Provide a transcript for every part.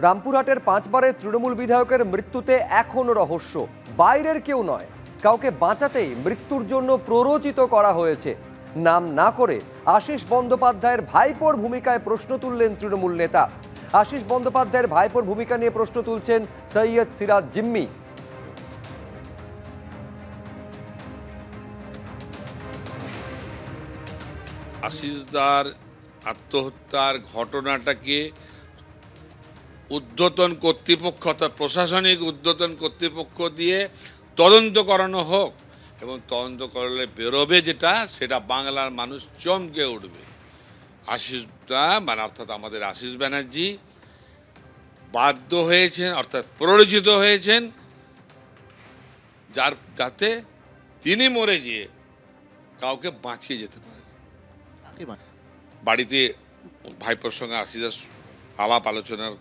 রামপুরহাটের 5 বারের তৃণমূল বিধায়কের মৃত্যুতে এখনো রহস্য। বাইরের কেউ নয়, কাউকে বাঁচাতেই মৃত্যুর জন্য প্ররোচিত করা হয়েছে। নাম না করে আশিস বন্দ্যোপাধ্যায়ের ভাইপোর ভূমিকায় প্রশ্ন তুললেন তৃণমূল নেতা। আশিস বন্দ্যোপাধ্যায়ের ভাইপোর ভূমিকা নিয়ে প্রশ্ন তুলছেন সৈয়দ সিরাজ জিম্মি। আশিসদার আত্মহত্যার ঘটনাটাকে ঊর্ধ্বতন কর্তৃপক্ষ অর্থাৎ প্রশাসনিক ঊর্ধ্বতন কর্তৃপক্ষ দিয়ে তদন্ত করানো হোক, এবং তদন্ত করলে বেরোবে যেটা, সেটা বাংলার মানুষ চমকে উঠবে। আশিসদা মানে অর্থাৎ আমাদের আশিস ব্যানার্জি বাধ্য হয়েছেন অর্থাৎ প্ররোচিত হয়েছেন যাতে তিনি মরে গিয়ে কাউকে বাঁচিয়ে যেতে পারে। বাড়িতে ভাইপোর সঙ্গে আশিসদার আলাপ আলোচনার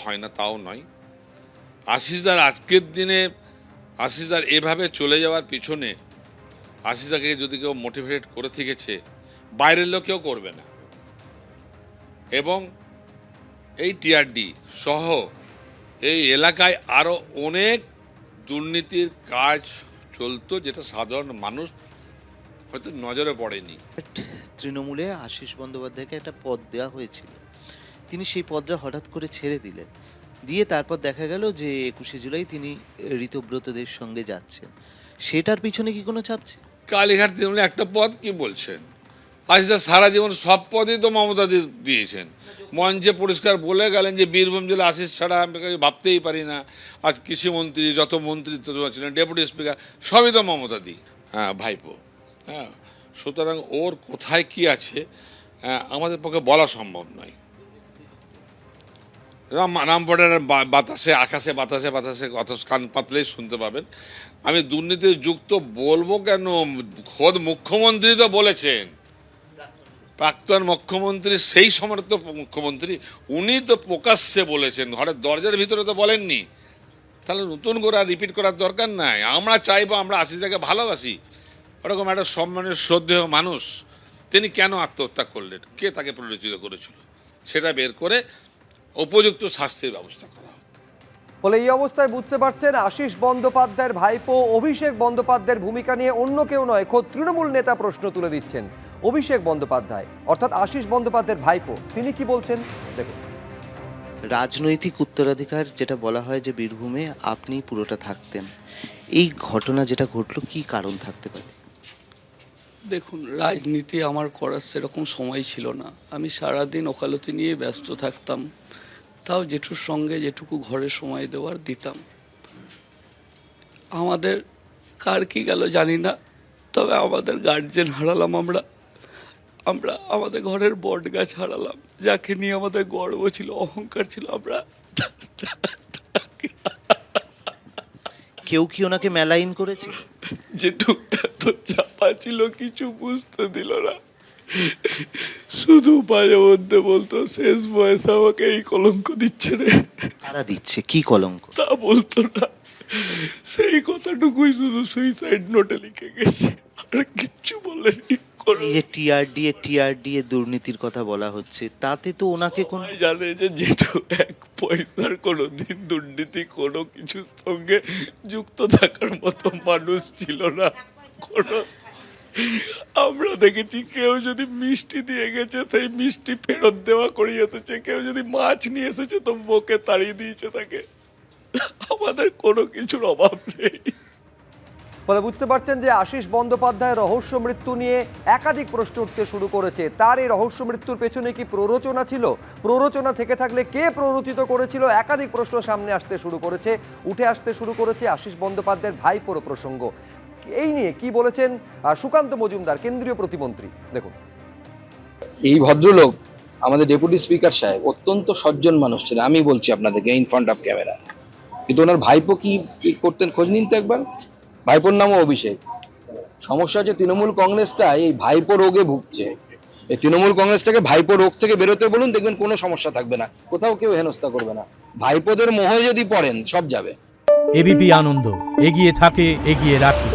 হয় না তাও নয়। আশিসদার আজকের দিনে আশিসদার এভাবে চলে যাওয়ার পিছনে আশিসদাকে যদি কেউ মোটিভেট করে থেকেছে, বাইরের লোক কেউ করবে না। এবং এই টিআরডি সহ এই এলাকায় আরও অনেক দুর্নীতির কাজ চলতো, যেটা সাধারণ মানুষ হয়তো নজরে পড়েনি। তৃণমূলে আশিস বন্দ্যোপাধ্যায়কে একটা পদ দেওয়া হয়েছিল, তিনি সেই পদটা হঠাৎ করে ছেড়ে দিলেন, দিয়ে তারপর দেখা গেল যে 21শে জুলাই তিনি ঋতব্রতদের সঙ্গে যাচ্ছেন। সেটার পিছনে কি কোনো চাপ ছিল? কালীঘাট তৃণমূলে একটা পদ কি বলছেন? আশিসদা সারা জীবন সব পদই তো মমতা দিয়েছেন। মঞ্চে পরিষ্কার বলে গেলেন যে বীরভূম জেলা আশিস ছাড়া আমি ভাবতেই পারি না। আজ কৃষিমন্ত্রী, যত মন্ত্রী ছিলেন, ডেপুটি স্পিকার, সবই তো মমতা দি, হ্যাঁ ভাইপো। হ্যাঁ, সুতরাং ওর কোথায় কি আছে আমাদের পক্ষে বলা সম্ভব নয়। রামপুরহাটের বাতাসে আকাশে বাতাসে বাতাসে কত কান পাতলেই শুনতে পাবেন। আমি দুর্নীতির যুক্ত বলবো কেন? খোদ মুখ্যমন্ত্রী তো বলেছেন, প্রাক্তন মুখ্যমন্ত্রী, সেই সমর্থ মুখ্যমন্ত্রী, উনি তো প্রকাশ্যে বলেছেন, ঘরের দরজার ভিতরে তো বলেননি। তাহলে নতুন করে আর রিপিট করার দরকার নাই। আমরা চাইবো, আমরা আশিসদাকে ভালোবাসি, ওরকম একটা সম্মানের শ্রদ্ধেয় মানুষ, তিনি কেন আত্মহত্যা করলেন, কে তাকে প্ররোচিত করেছিল, সেটা বের করে উপযুক্ত শাস্তির ব্যবস্থা করা হোক। ফলে এই অবস্থায় বুঝতে পারছেন আশিস বন্দ্যোপাধ্যায়ের ভাইপো অভিষেক বন্দ্যোপাধ্যায়ের ভূমিকা নিয়ে অন্য কেউ নয়, খোদ তৃণমূল নেতা প্রশ্ন তুলে দিচ্ছেন। অভিষেক বন্দ্যোপাধ্যায় অর্থাৎ আশিস বন্দ্যোপাধ্যায়ের ভাইপো, তিনি কি বলছেন দেখুন। রাজনৈতিক উত্তরাধিকার যেটা বলা হয় যে বীরভূমে আপনি পুরোটা থাকতেন, এই ঘটনা যেটা ঘটলো কি কারণ থাকতে পারে? দেখুন, রাজনীতি আমার করার সেরকম সময় ছিল না। আমি সারাদিন ওকালতি নিয়ে ব্যস্ত থাকতাম, তাও জেঠুর সঙ্গে যেটুকু ঘরে সময় দেওয়ার দিতাম। আমাদের কার কি গেল জানি না, তবে আমাদের গার্জেন হারালাম। আমরা আমাদের ঘরের বট গাছ হারালাম, যাকে নিয়ে আমাদের গর্ব ছিল, অহংকার ছিল। আমরা কেউ কি ওনাকে মেলাইন করেছে? জেঠু এত চাপা ছিল, কিছু বুঝতে দিল না। শুধু মাঝে মধ্যে বলতো, শেষ বয়সে আমাকে এই কলঙ্ক দিচ্ছে রে। কারা দিচ্ছে, কি কলঙ্ক? তা বলতো না, সেই কথাটুকুই শুধু সুইসাইড নোটে লিখে গেছে, আর কিচ্ছু বলেনি। এই যে টিআরডি এর দুর্নীতির কথা বলা হচ্ছে, তাতে তো ওনাকে কোনো জানে যে জেঠু এক পয়সার কোনোদিন দুর্নীতি কোনো কিছুর সঙ্গে যুক্ত থাকার মতো মানুষ ছিল না। কোনো আমরা দেখেছি, কেউ যদি মিষ্টি দিয়ে গেছে, সেই মিষ্টি ফেরত দেওয়া করে এসেছে। কেউ যদি মাছ নিয়ে এসেছে, তো মুখে তাড়িয়ে দিয়েছে তাকে। আমাদের কোনো কিছুর অভাব নেই। ফলে বুঝতে পারছেন যে আশিস বন্দ্যোপাধ্যায়ের রহস্য মৃত্যু নিয়ে একাধিক প্রশ্ন উঠতে শুরু করেছে। তার এই রহস্য মৃত্যুর পেছনে কি প্ররোচনা ছিল? প্ররোচনা থেকে থাকলে কে প্ররোচিত করেছিল? একাধিক প্রশ্ন সামনে আসতে শুরু করেছে, উঠে আসতে শুরু করেছে আশিস বন্দ্যোপাধ্যায়ের ভাইপোর প্রসঙ্গ। এই নিয়ে কি বলেছেন সুকান্ত মজুমদার, কেন্দ্রীয় প্রতিমন্ত্রী, দেখুন। এই ভদ্রলোক আমাদের ডেপুটি স্পিকার সাহেব অত্যন্ত সজ্জন মানুষ ছিলেন, আমি বলছি আপনাদেরকে ইন ফ্রন্ট অফ ক্যামেরা। কিন্তু ওনার ভাইপো কি করতেন খোঁজ নিন তো একবার। ভাইপোর নামও অভিষেক। সমস্যা হচ্ছে তৃণমূল কংগ্রেসটা এই ভাইপো রোগে ভুগছে। এই তৃণমূল কংগ্রেসটাকে ভাইপো রোগ থেকে বেরোতে বলুন, দেখবেন কোনো সমস্যা থাকবে না, কোথাও কেউ হেনস্থা করবে না। ভাইপোদের মোহে যদি পড়েন, সব যাবে। এবিপি আনন্দ, এগিয়ে থাকে, এগিয়ে রাখে।